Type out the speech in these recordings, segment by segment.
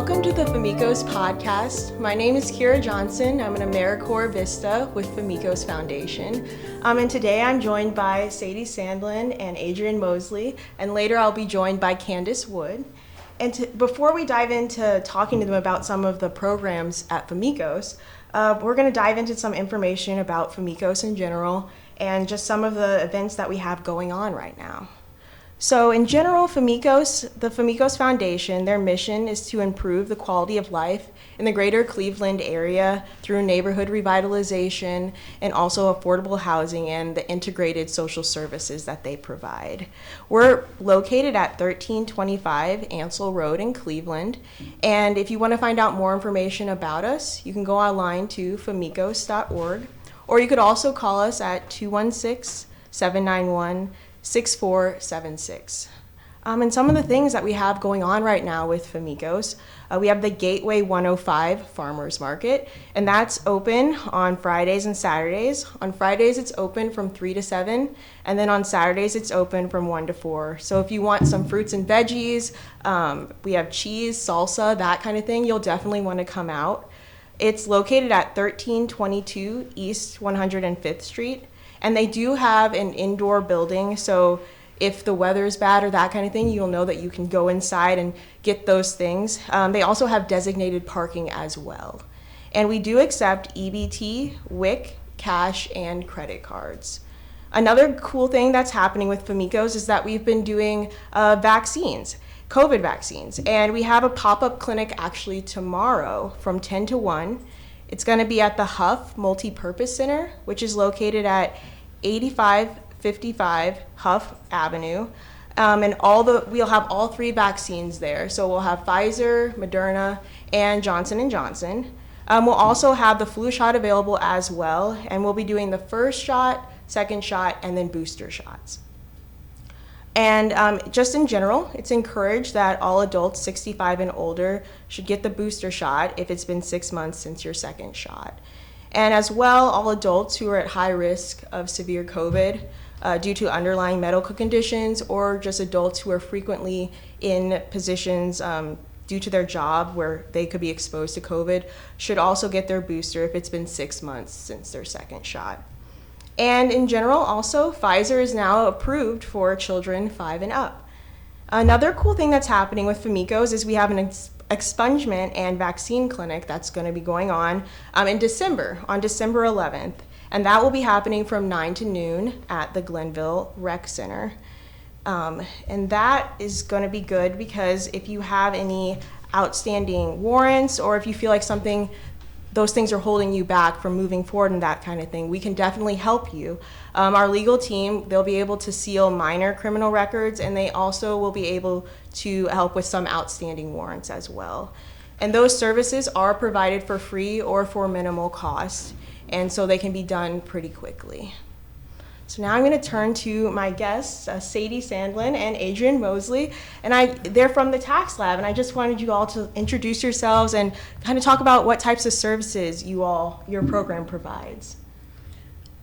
Welcome to the Famicos podcast. My name is Kira Johnson. I'm an AmeriCorps Vista with Famicos Foundation. And today I'm joined by Sadie Sandlin and Adrian Mosley, and later I'll be joined by Candace Wood. And before we dive into talking to them about some of the programs at Famicos, we're going to dive into some information about Famicos in general and just some of the events that we have going on right now. So in general, the Famicos Foundation, their mission is to improve the quality of life in the greater Cleveland area through neighborhood revitalization and also affordable housing and the integrated social services that they provide. We're located at 1325 Ansel Road in Cleveland, and if you want to find out more information about us, you can go online to famicos.org, or you could also call us at 216-791-6476. And some of the things that we have going on right now with Famicos, we have the Gateway 105 Farmers Market, and that's open on Fridays and Saturdays. On Fridays, it's open from 3 to 7, and then on Saturdays, it's open from 1 to 4. So if you want some fruits and veggies, we have cheese, salsa, that kind of thing, you'll definitely want to come out. It's located at 1322 East 105th Street. And they do have an indoor building, so if the weather is bad or that kind of thing, you'll know that you can go inside and get those things. They also have designated parking as well. And we do accept EBT, WIC, cash, and credit cards. Another cool thing that's happening with Famicos is that we've been doing vaccines, COVID vaccines. And we have a pop-up clinic actually tomorrow from 10 to 1. It's going to be at the Huff Multipurpose Center, which is located at 8555 Huff Avenue. And we'll have all 3 vaccines there. So we'll have Pfizer, Moderna, and Johnson & Johnson. We'll also have the flu shot available as well, and we'll be doing the first shot, second shot, and then booster shots. And just in general, it's encouraged that all adults 65 and older should get the booster shot if it's been 6 months since your second shot. And as well, all adults who are at high risk of severe COVID due to underlying medical conditions, or just adults who are frequently in positions due to their job where they could be exposed to COVID, should also get their booster if it's been 6 months since their second shot. And in general, also, Pfizer is now approved for children 5 and up. Another cool thing that's happening with Famicos is we have an expungement and vaccine clinic that's going to be going on in December, on December 11th. And that will be happening from 9 to noon at the Glenville Rec Center. And that is going to be good because if you have any outstanding warrants, or if you feel like those things are holding you back from moving forward and that kind of thing, we can definitely help you. Our legal team, they'll be able to seal minor criminal records, and they also will be able to help with some outstanding warrants as well. And those services are provided for free or for minimal cost, and so they can be done pretty quickly. So now I'm going to turn to my guests, Sadie Sandlin and Adrian Mosley, and they're from the Tax Lab, and I just wanted you all to introduce yourselves and kind of talk about what types of services your program provides.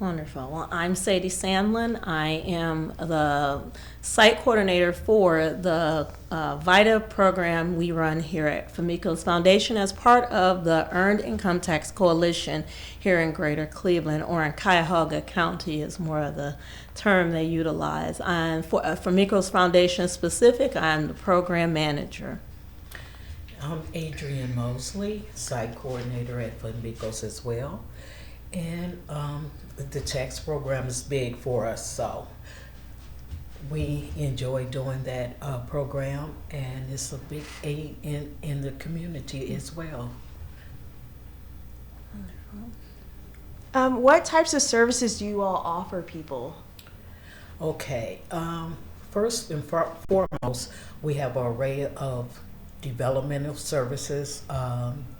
Wonderful. Well, I'm Sadie Sandlin. I am the site coordinator for the VITA program we run here at Famicos Foundation as part of the Earned Income Tax Coalition here in Greater Cleveland, or in Cuyahoga County is more of the term they utilize. And for Famicos Foundation specific, I'm the program manager. I'm Adrian Mosley, site coordinator at Famicos as well. And the tax program is big for us, so we enjoy doing that program, and it's a big aid in the community as well. What types of services do you all offer people? Okay, first and foremost, we have an array of developmental services,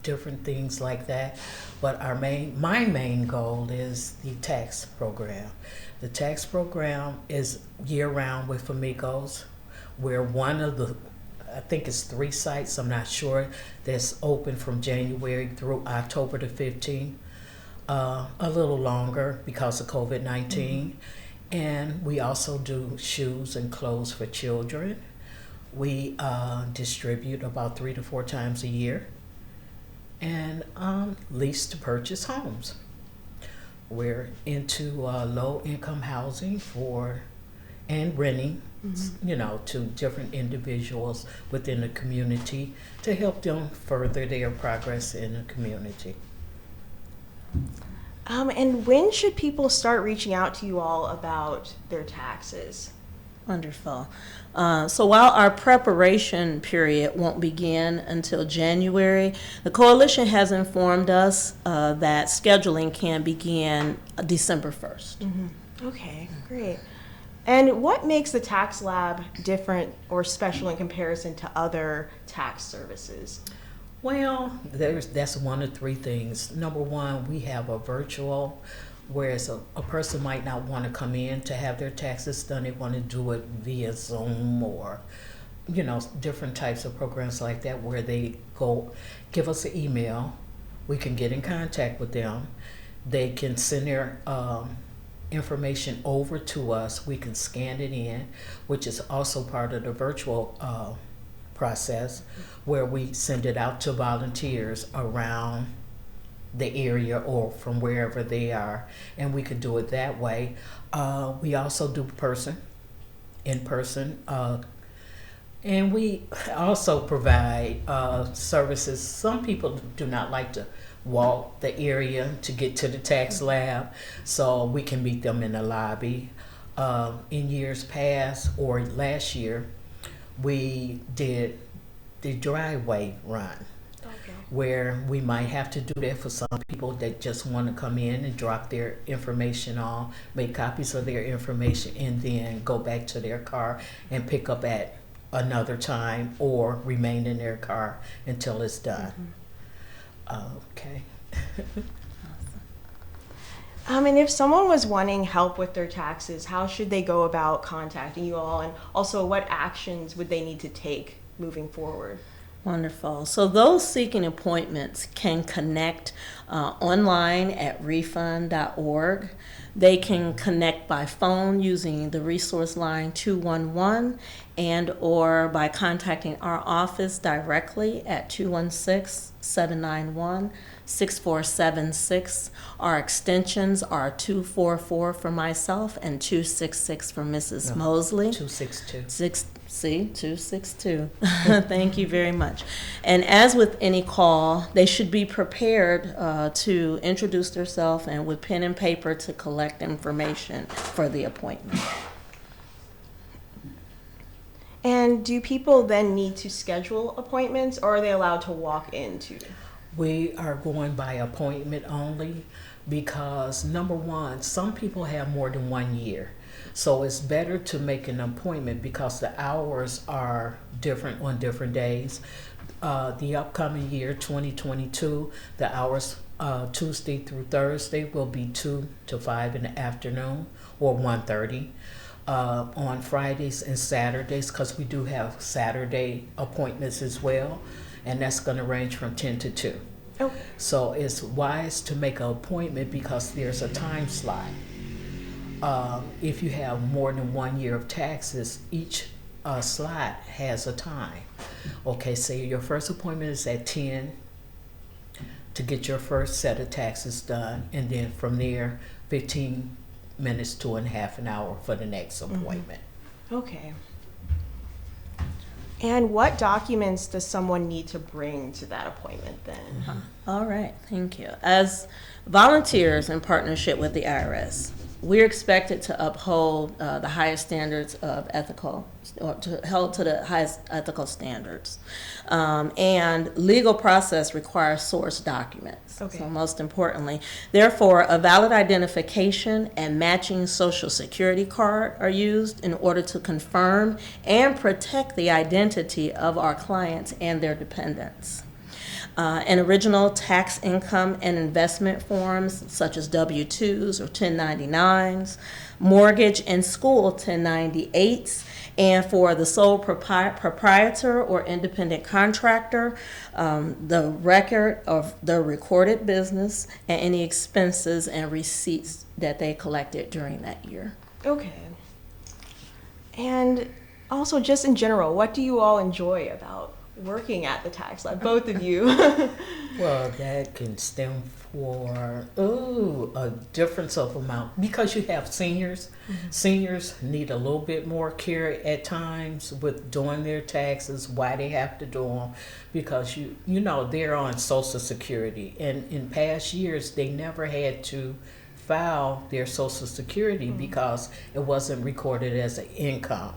different things like that. But my main goal is the tax program. The tax program is year-round with Famicos. We're one of the, I think it's 3 sites, I'm not sure, that's open from January through October the 15th. A little longer because of COVID-19. And we also do shoes and clothes for children. We distribute about 3 to 4 times a year, and lease to purchase homes. We're into low-income housing and renting, to different individuals within the community to help them further their progress in the community. And when should people start reaching out to you all about their taxes? Wonderful. So while our preparation period won't begin until January, the coalition has informed us that scheduling can begin December 1st. Okay, great. And what makes the tax lab different or special in comparison to other tax services? Well, that's one of 3 things. Number one, we have a virtual, whereas a person might not want to come in to have their taxes done. They want to do it via Zoom or, different types of programs like that where they go give us an email. We can get in contact with them. They can send their information over to us. We can scan it in, which is also part of the virtual process, where we send it out to volunteers around the area or from wherever they are, and we could do it that way. We also do in person, and we also provide services. Some people do not like to walk the area to get to the tax lab, so we can meet them in the lobby. In years past or last year, we did the driveway run, where we might have to do that for some people that just want to come in and drop their information off, make copies of their information, and then go back to their car and pick up at another time or remain in their car until it's done. Okay. And if someone was wanting help with their taxes, how should they go about contacting you all? And also, what actions would they need to take moving forward? Wonderful. So those seeking appointments can connect online at refund.org. They can connect by phone using the resource line 211 and or by contacting our office directly at 216-791-6476. Our extensions are 244 for myself and 266 for Mrs. Mosley. 262. 262. Thank you very much. And as with any call, they should be prepared to introduce themselves and with pen and paper to collect information for the appointment. And do people then need to schedule appointments, or are they allowed to walk into? We are going by appointment only because, number one, some people have more than 1 year. So it's better to make an appointment because the hours are different on different days. The upcoming year, 2022, the hours Tuesday through Thursday will be 2 to 5 in the afternoon or 1:30. On Fridays and Saturdays, because we do have Saturday appointments as well, and that's going to range from 10 to 2. Okay. So it's wise to make an appointment because there's a time slot. If you have more than 1 year of taxes, each slot has a time. Okay, say your first appointment is at 10 to get your first set of taxes done, and then from there, 15 minutes to a half an hour for the next appointment. Okay. And what documents does someone need to bring to that appointment then? All right, thank you. As volunteers in partnership with the IRS, we're expected to uphold the highest standards of ethical, or held to the highest ethical standards. And legal process requires source documents. Okay. So most importantly, therefore, a valid identification and matching social security card are used in order to confirm and protect the identity of our clients and their dependents. And original tax income and investment forms such as W-2s or 1099s, mortgage and school 1098s, and for the sole proprietor or independent contractor, the record of the recorded business and any expenses and receipts that they collected during that year. Okay. And Also, just in general, what do you all enjoy about working at the tax lab, both of you? Well, that can stem for a difference of amount because you have seniors. Seniors need a little bit more care at times with doing their taxes, why they have to do them, because you know they're on Social Security, and in past years they never had to file their Social Security because it wasn't recorded as an income.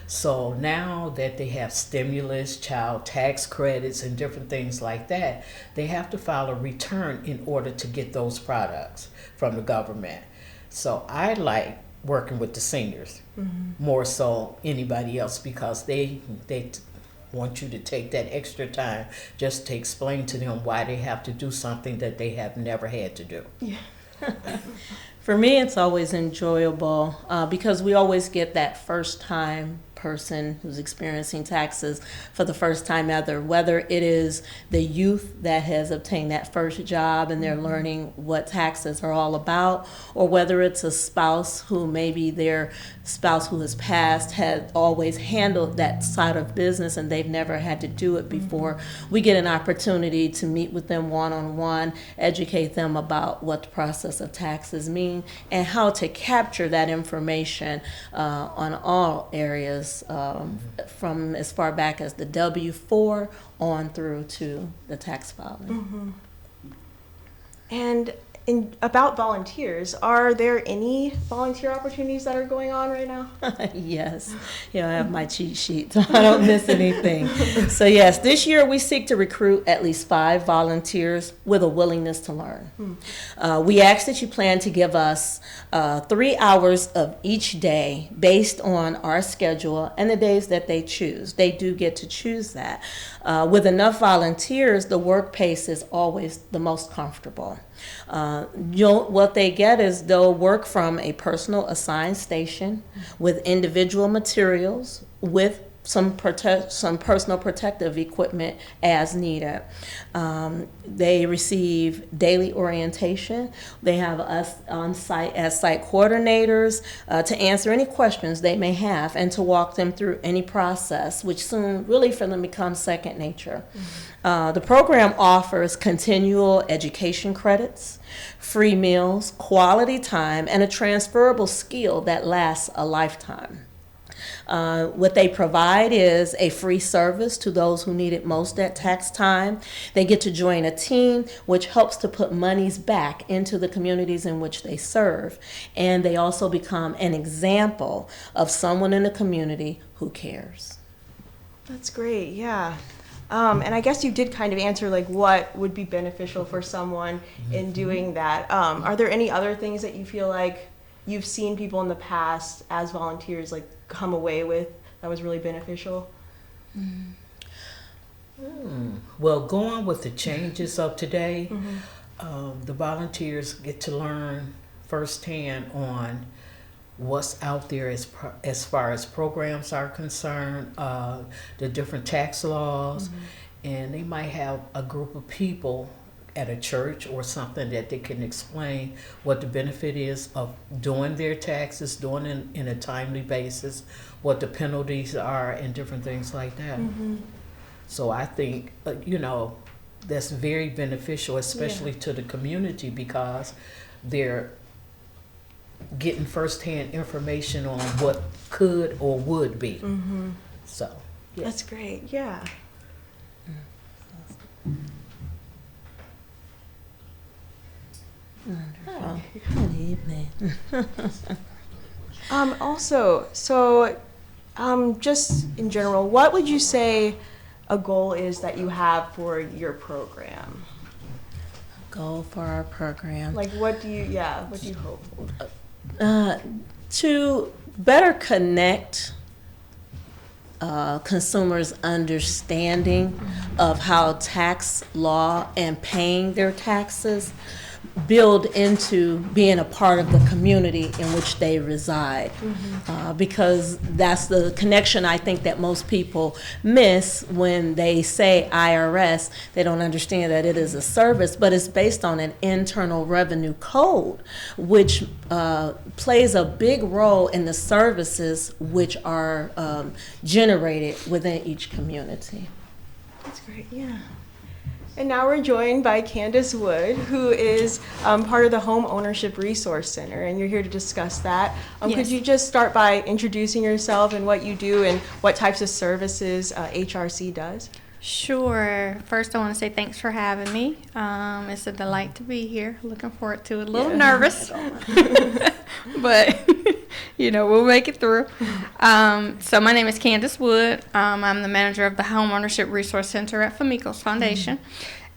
So now that they have stimulus, child tax credits, and different things like that, they have to file a return in order to get those products from the government. So I like working with the seniors more so anybody else because they want you to take that extra time just to explain to them why they have to do something that they have never had to do. Yeah. For me, it's always enjoyable because we always get that first time person who's experiencing taxes for the first time ever, whether it is the youth that has obtained that first job and they're learning what taxes are all about, or whether it's a spouse who maybe their spouse who has passed had always handled that side of business and they've never had to do it before. We get an opportunity to meet with them one-on-one, educate them about what the process of taxes mean and how to capture that information on all areas, from as far back as the W-4 on through to the tax filing. And about volunteers, are there any volunteer opportunities that are going on right now? Yes, I have my cheat sheet, so I don't miss anything. So yes, this year we seek to recruit at least 5 volunteers with a willingness to learn. We ask that you plan to give us 3 hours of each day based on our schedule and the days that they choose. They do get to choose that. With enough volunteers, the work pace is always the most comfortable. What they get is they'll work from a personal assigned station with individual materials with some personal protective equipment as needed. They receive daily orientation. They have us on site as site coordinators to answer any questions they may have and to walk them through any process, which soon really for them becomes second nature. The program offers continual education credits, free meals, quality time, and a transferable skill that lasts a lifetime. What they provide is a free service to those who need it most at tax time. They get to join a team which helps to put monies back into the communities in which they serve. And they also become an example of someone in the community who cares. That's great, yeah. And I guess you did kind of answer like what would be beneficial for someone in doing that. Are there any other things that you feel like you've seen people in the past as volunteers like come away with that was really beneficial? Well, going with the changes of today, the volunteers get to learn firsthand on what's out there as far as programs are concerned, the different tax laws, and they might have a group of people at a church or something that they can explain what the benefit is of doing their taxes, doing it in a timely basis, what the penalties are, and different things like that. So I think, that's very beneficial, especially to the community, because they're getting firsthand information on what could or would be. So, yeah. That's great, yeah. Wonderful. Good evening. Just in general, what would you say a goal is that you have for your program? Goal for our program. Like what do you hope for? To better connect consumers' understanding of how tax law and paying their taxes build into being a part of the community in which they reside. Because that's the connection I think that most people miss when they say IRS. They don't understand that it is a service, but it's based on an internal revenue code, which plays a big role in the services which are generated within each community. That's great, yeah. And now we're joined by Candace Wood, who is part of the Home Ownership Resource Center, and you're here to discuss that. Yes. Could you just start by introducing yourself and what you do and what types of services HRC does? Sure. First, I want to say thanks for having me. It's a delight to be here. Looking forward to it. A little nervous, but we'll make it through. So my name is Candace Wood. I'm the manager of the Home Ownership Resource Center at Famicos Foundation.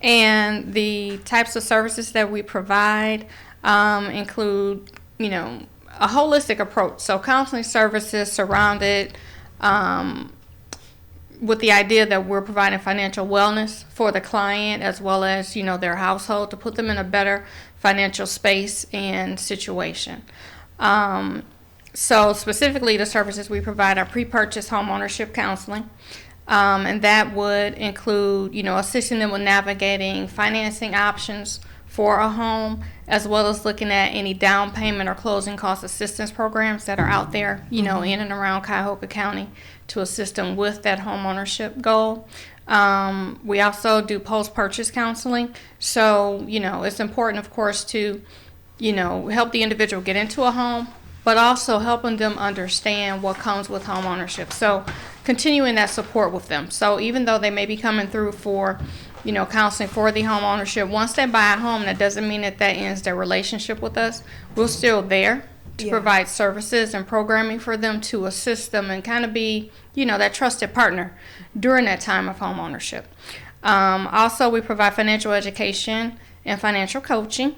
And the types of services that we provide include, a holistic approach. So counseling services surrounded with the idea that we're providing financial wellness for the client as well as, their household to put them in a better financial space and situation. So specifically the services we provide are pre-purchase home ownership counseling. And that would include, assisting them with navigating financing options for a home, as well as looking at any down payment or closing cost assistance programs that are out there, in and around Cuyahoga County to assist them with that home ownership goal. We also do post-purchase counseling. So, it's important, of course, to, help the individual get into a home, but also helping them understand what comes with home ownership. So continuing that support with them. So even though they may be coming through for, counseling for the home ownership, once they buy a home, that doesn't mean that ends their relationship with us. We're still there to provide services and programming for them to assist them and kind of be, that trusted partner during that time of home ownership. Also, we provide financial education and financial coaching,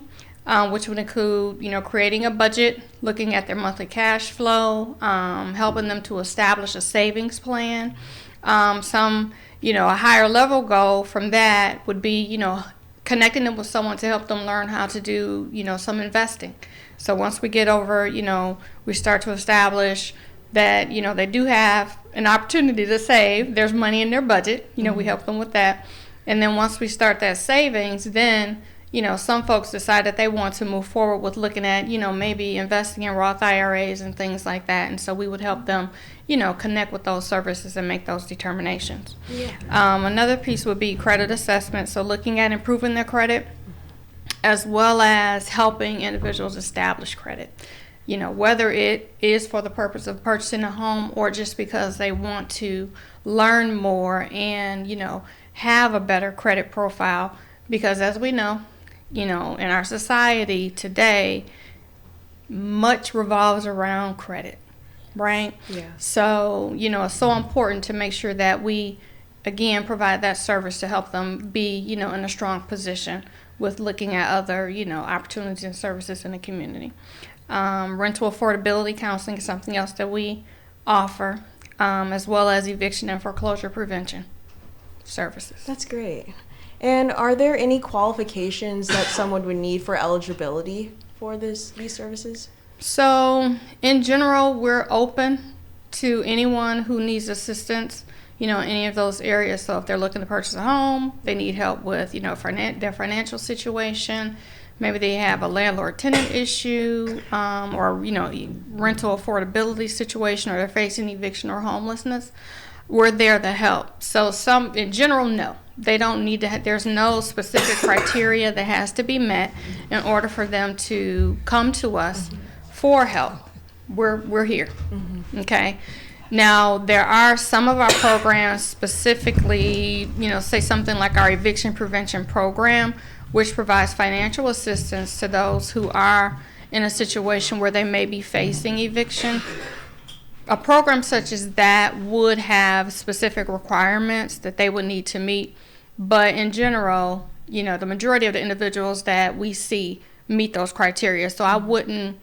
which would include, creating a budget, looking at their monthly cash flow, helping them to establish a savings plan. A higher level goal from that would be, connecting them with someone to help them learn how to do, some investing. So once we get over, we start to establish that, they do have an opportunity to save. There's money in their budget. We help them with that. And then once we start that savings, then, some folks decide that they want to move forward with looking at, maybe investing in Roth IRAs and things like that. And so we would help them, connect with those services and make those determinations. Another piece would be credit assessment. So looking at improving their credit, as well as helping individuals establish credit. Whether it is for the purpose of purchasing a home or just because they want to learn more and, have a better credit profile. Because as we know, in our society today, much revolves around credit, right? Yeah. So, it's so important to make sure that we, again, provide that service to help them be, in a strong position with looking at other, opportunities and services in the community. Rental affordability counseling is something else that we offer, as well as eviction and foreclosure prevention services. That's great. And are there any qualifications that someone would need for eligibility for these services? So, in general, we're open to anyone who needs assistance, any of those areas. So if they're looking to purchase a home, they need help with, their financial situation. Maybe they have a landlord-tenant issue, or, rental affordability situation, or they're facing eviction or homelessness. We're there to help. So in general, no. They don't need to, there's no specific criteria that has to be met in order for them to come to us for help. We're here, okay? Now, there are some of our programs specifically, say something like our Eviction Prevention program, which provides financial assistance to those who are in a situation where they may be facing eviction. A program such as that would have specific requirements that they would need to meet, but in general, the majority of the individuals that we see meet those criteria. So I wouldn't,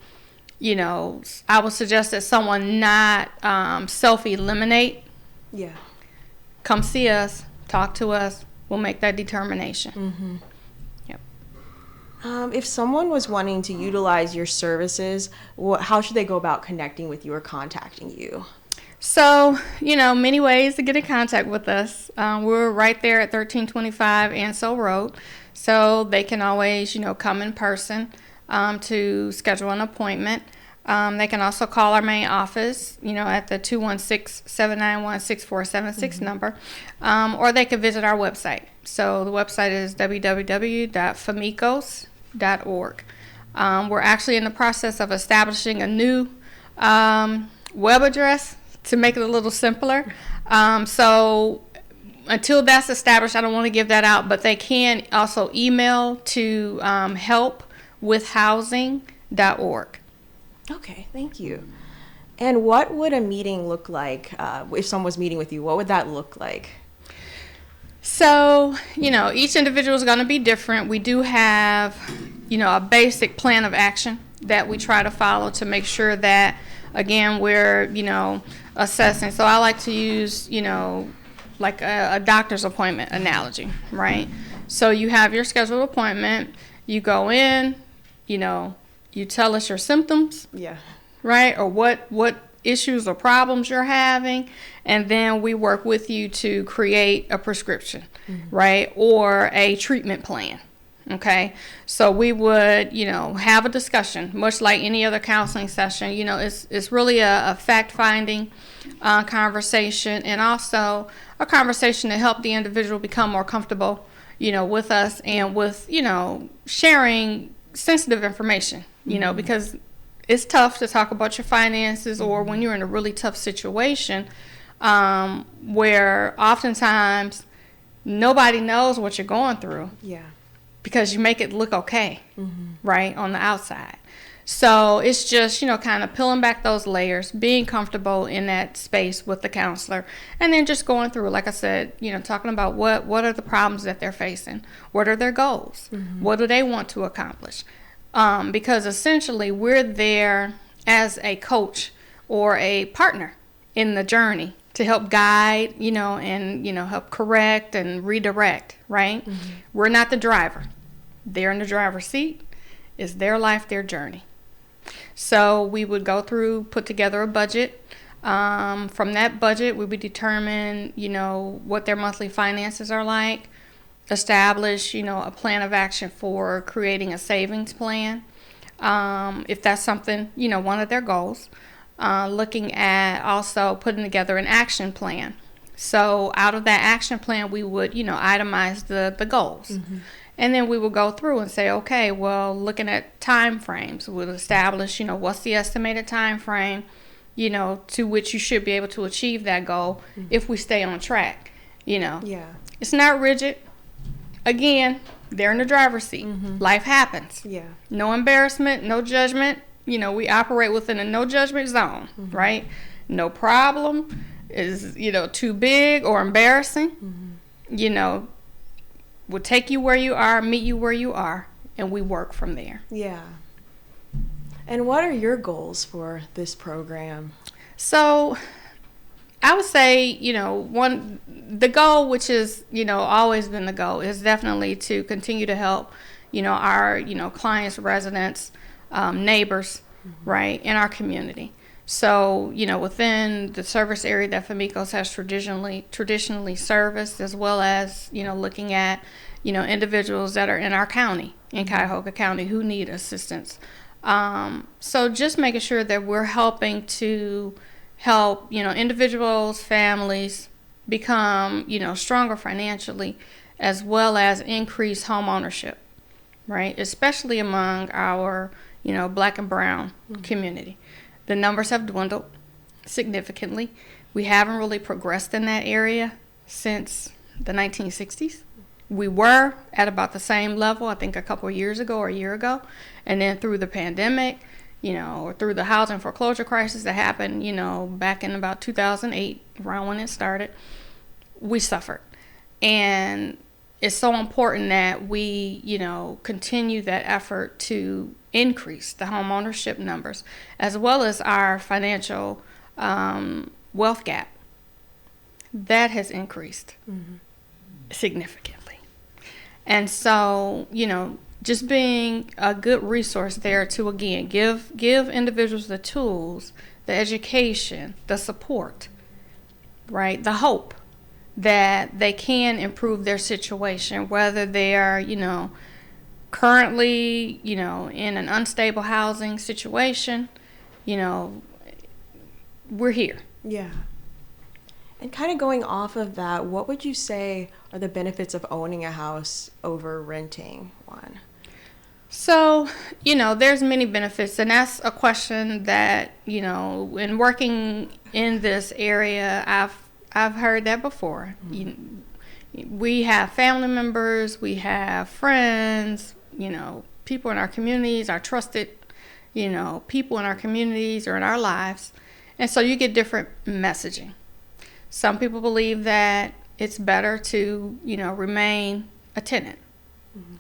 I would suggest that someone not self-eliminate. Yeah. Come see us, talk to us, we'll make that determination. Mm-hmm. Yep. If someone was wanting to utilize your services, how should they go about connecting with you or contacting you? So, many ways to get in contact with us. We're right there at 1325 Ansel Road. So they can always, come in person to schedule an appointment. They can also call our main office, at the 216-791-6476 number, or they can visit our website. So the website is www.famicos.org. We're actually in the process of establishing a new web address to make it a little simpler. So until that's established, I don't want to give that out, but they can also email to helpwithhousing.org. Okay, thank you. And what would a meeting look like if someone was meeting with you? What would that look like? So, each individual is going to be different. We do have, a basic plan of action that we try to follow to make sure that, again, we're, assessing. So I like to use, like a doctor's appointment analogy, right? So you have your scheduled appointment, you go in, you tell us your symptoms, Yeah. right? Or what issues or problems you're having, and then we work with you to create a prescription, right? Or a treatment plan. Okay, so we would, have a discussion, much like any other counseling session. It's really a fact-finding conversation, and also a conversation to help the individual become more comfortable, with us and with, sharing sensitive information, because it's tough to talk about your finances, or when you're in a really tough situation, where oftentimes nobody knows what you're going through. Yeah. Because you make it look okay, right, on the outside. So it's just, kind of peeling back those layers, being comfortable in that space with the counselor, and then just going through, like I said, talking about what are the problems that they're facing, what are their goals, what do they want to accomplish, because essentially we're there as a coach or a partner in the journey to help guide, and, help correct and redirect, right? We're not the driver. They're in the driver's seat. It's their life, their journey. So we would go through, put together a budget. From that budget, we would determine, what their monthly finances are like, establish, a plan of action for creating a savings plan. If that's something, one of their goals. Looking at also putting together an action plan. So out of that action plan, we would, itemize the goals. And then we would go through and say, okay, well, looking at time frames, we'll establish, what's the estimated time frame, to which you should be able to achieve that goal if we stay on track, Yeah. It's not rigid. Again, they're in the driver's seat. Life happens. Yeah. No embarrassment, no judgment. We operate within a no judgment zone, right? No problem is, too big or embarrassing. We'll take you where you are, meet you where you are, and we work from there. Yeah. And what are your goals for this program? So I would say, the goal, which is, always been the goal, is definitely to continue to help, our, clients, residents, neighbors, right, in our community. So, within the service area that Famicos has traditionally serviced, as well as, looking at, individuals that are in our county, in Cuyahoga County, who need assistance. So just making sure that we're helping to help, individuals, families become, stronger financially, as well as increase home ownership, right, especially among our, Black and brown community. The numbers have dwindled significantly. We haven't really progressed in that area since the 1960s. We were at about the same level, I think, a couple of years ago or a year ago. And then through the pandemic, or through the housing foreclosure crisis that happened, back in about 2008, around when it started, we suffered. And it's so important that we, continue that effort to increase the home ownership numbers, as well as our financial wealth gap. That has increased significantly. And so, just being a good resource there to, again, give individuals the tools, the education, the support, right, the hope that they can improve their situation, whether they are, currently, in an unstable housing situation, we're here. Yeah. And kind of going off of that, what would you say are the benefits of owning a house over renting one? So, there's many benefits, and that's a question that, in working in this area, I've heard that before. We have family members, we have friends, people in our communities, our trusted, people in our communities or in our lives. And so you get different messaging. Some people believe that it's better to, remain a tenant,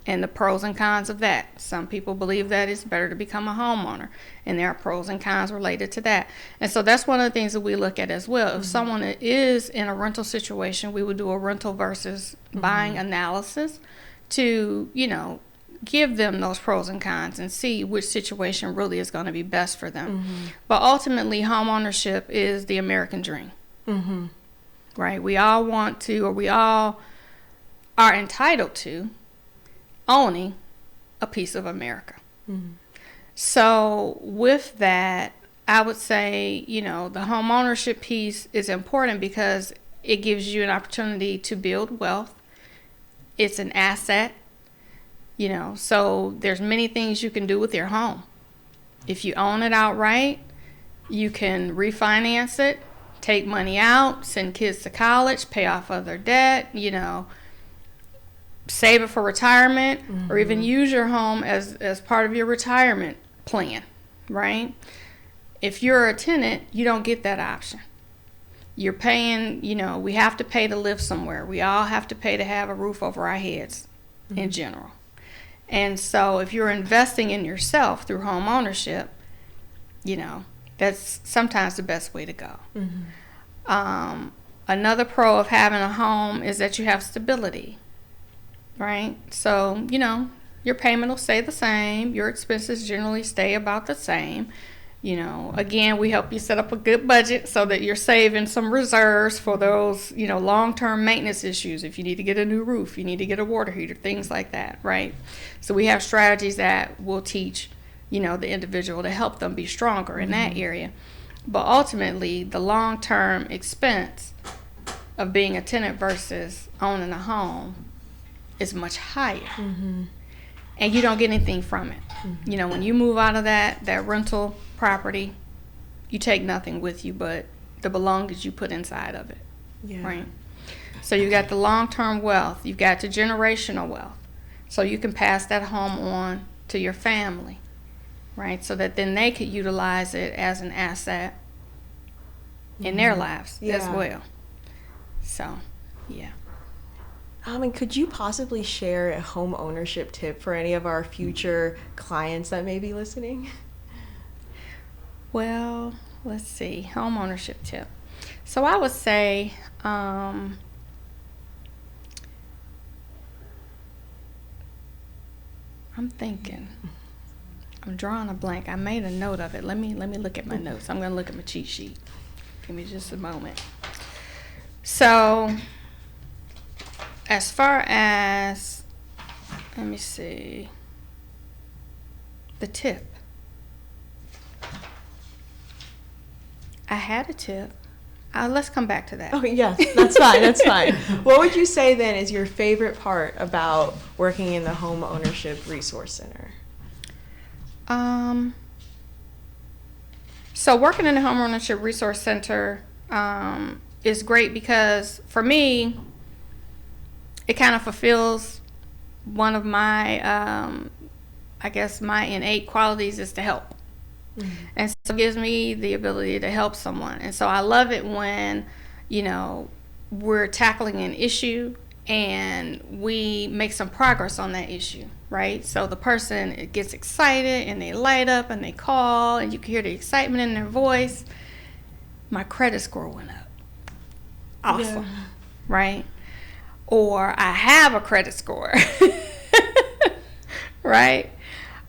and the pros and cons of that. Some people believe that it's better to become a homeowner, and there are pros and cons related to that. And so that's one of the things that we look at as well. If someone is in a rental situation, we would do a rental versus buying analysis to, give them those pros and cons and see which situation really is going to be best for them. But ultimately, home ownership is the American dream. Right? We all want to, or we all are entitled to, owning a piece of America. So with that, I would say, the home ownership piece is important because it gives you an opportunity to build wealth. It's an asset, so there's many things you can do with your home. If you own it outright, you can refinance it, take money out, send kids to college, pay off other debt, save it for retirement, or even use your home as part of your retirement plan, right? If you're a tenant, you don't get that option. You're paying, we have to pay to live somewhere. We all have to pay to have a roof over our heads in general. And so if you're investing in yourself through home ownership, that's sometimes the best way to go. Another pro of having a home is that you have stability. Right? So, your payment will stay the same. Your expenses generally stay about the same. Again, we help you set up a good budget so that you're saving some reserves for those, long-term maintenance issues. If you need to get a new roof, you need to get a water heater, things like that, right? So we have strategies that will teach, the individual to help them be stronger in that area. But ultimately, the long-term expense of being a tenant versus owning a home is much higher, and you don't get anything from it. When you move out of that rental property, you take nothing with you but the belongings you put inside of it. Right? So you got the long-term wealth, you've got the generational wealth, so you can pass that home on to your family, right? So that then they could utilize it as an asset in their lives as well. So, yeah. And could you possibly share a home ownership tip for any of our future clients that may be listening? Well, let's see. Home ownership tip. So I would say, I'm thinking. I'm drawing a blank. I made a note of it. Let me look at my notes. I'm going to look at my cheat sheet. Give me just a moment. So, as far as, let me see, the tip. I had a tip. Let's come back to that. Oh, yes, that's fine, that's fine. What would you say then is your favorite part about working in the Home Ownership Resource Center? So working in the Home Ownership Resource Center is great because for me, it kind of fulfills one of my, I guess my innate qualities is to help. And so it gives me the ability to help someone. And so I love it when, we're tackling an issue and we make some progress on that issue, right? So the person gets excited and they light up and they call and you can hear the excitement in their voice. My credit score went up. Awesome, right? Or I have a credit score, right?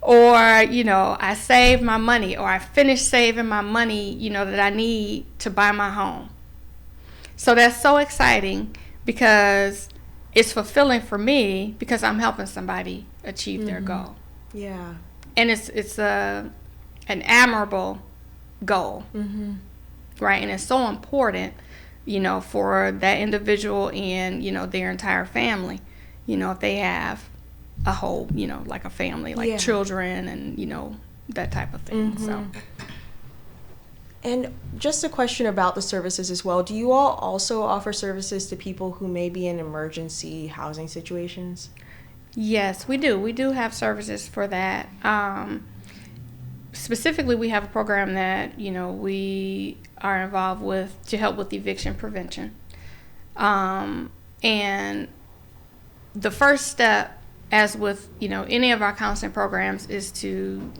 Or, I saved my money, or I finished saving my money, that I need to buy my home. So that's so exciting because it's fulfilling for me because I'm helping somebody achieve their goal. Yeah. And it's an admirable goal, right? And it's so important, for that individual and, their entire family, if they have a whole, like a family, like children and, that type of thing. So. And just a question about the services as well. Do you all also offer services to people who may be in emergency housing situations? Yes, we do. We do have services for that. Specifically, we have a program that, we are involved with to help with eviction prevention. And the first step, as with, any of our counseling programs, is to,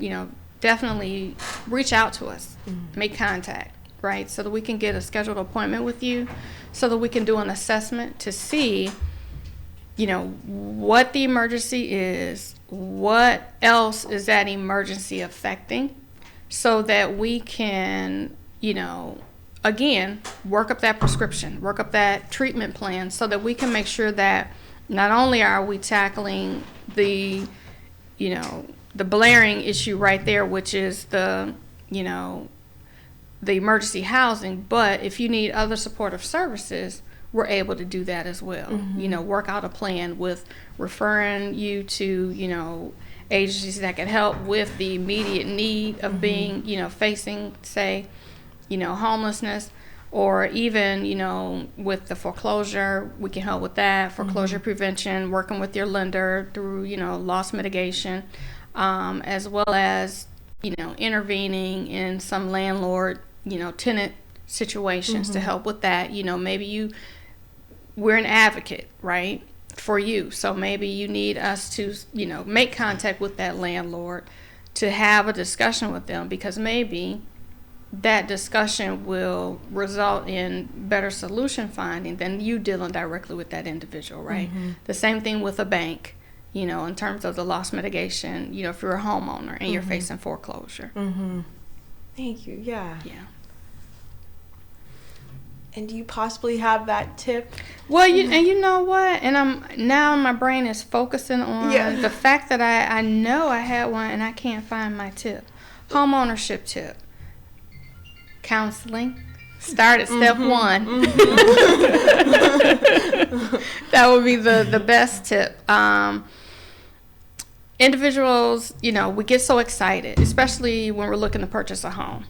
definitely reach out to us, make contact, right? So that we can get a scheduled appointment with you, so that we can do an assessment to see, what the emergency is, what else is that emergency affecting, so that we can, again, work up that prescription, work up that treatment plan, so that we can make sure that not only are we tackling the blaring issue right there, which is the emergency housing, but if you need other supportive services, we're able to do that as well. Work out a plan with referring you to, agencies that can help with the immediate need of being, facing, say, homelessness, or even, with the foreclosure, we can help with that, foreclosure prevention, working with your lender through, loss mitigation, as well as, intervening in some landlord, tenant situations to help with that. Maybe we're an advocate, right, for you. So maybe you need us to, make contact with that landlord to have a discussion with them, because maybe that discussion will result in better solution finding than you dealing directly with that individual, right? The same thing with a bank, in terms of the loss mitigation, if you're a homeowner and you're facing foreclosure. Thank you. Yeah. Yeah. And do you possibly have that tip? Well, you know what? And now my brain is focusing on the fact that I know I had one and I can't find my tip. Home ownership tip. Counseling. Start at step one. That would be the best tip. Individuals, we get so excited, especially when we're looking to purchase a home.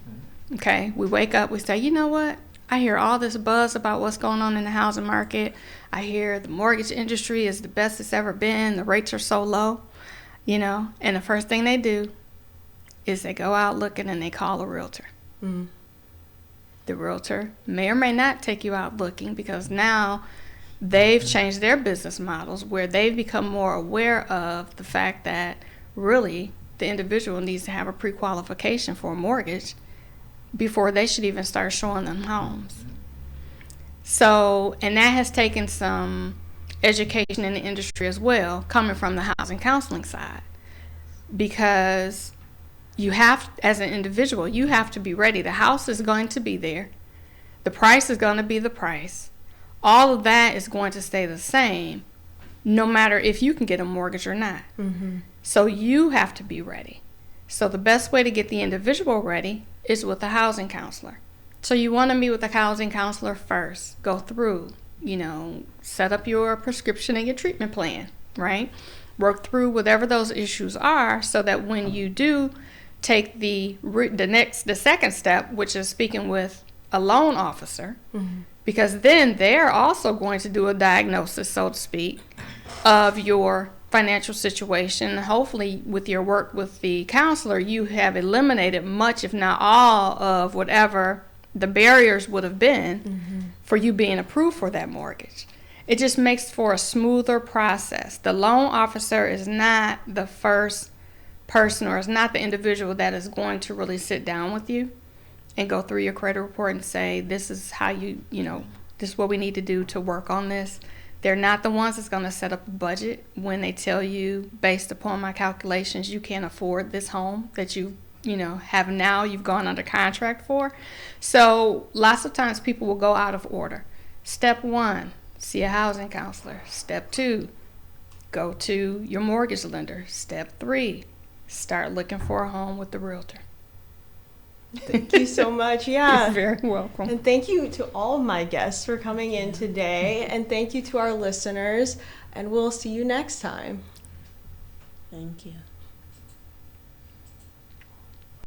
Okay, we wake up, we say, you know what? I hear all this buzz about what's going on in the housing market. I hear the mortgage industry is the best it's ever been. The rates are so low, and the first thing they do is they go out looking and they call a realtor. The realtor may or may not take you out looking, because now they've changed their business models where they've become more aware of the fact that really the individual needs to have a pre-qualification for a mortgage before they should even start showing them homes. So, and that has taken some education in the industry as well, coming from the housing counseling side, because you have, as an individual, you have to be ready. The house is going to be there. The price is going to be the price. All of that is going to stay the same, no matter if you can get a mortgage or not. So you have to be ready. So the best way to get the individual ready is with a housing counselor. So you want to meet with a housing counselor first. Go through, set up your prescription and your treatment plan, right? Work through whatever those issues are, so that when you do take the second step, which is speaking with a loan officer, because then they're also going to do a diagnosis, so to speak, of your financial situation. Hopefully with your work with the counselor, you have eliminated much, if not all, of whatever the barriers would have been for you being approved for that mortgage. It just makes for a smoother process. The loan officer is not the first person, or is not the individual that is going to really sit down with you and go through your credit report and say, this is how this is what we need to do to work on this. They're not the ones that's going to set up a budget when they tell you, based upon my calculations, you can't afford this home that have now, you've gone under contract for. So lots of times people will go out of order. Step 1, see a housing counselor. Step 2, go to your mortgage lender. Step 3, start looking for a home with the realtor. Thank you so much. Yeah. You're very welcome. And thank you to all of my guests for coming in today. And thank you to our listeners. And we'll see you next time. Thank you.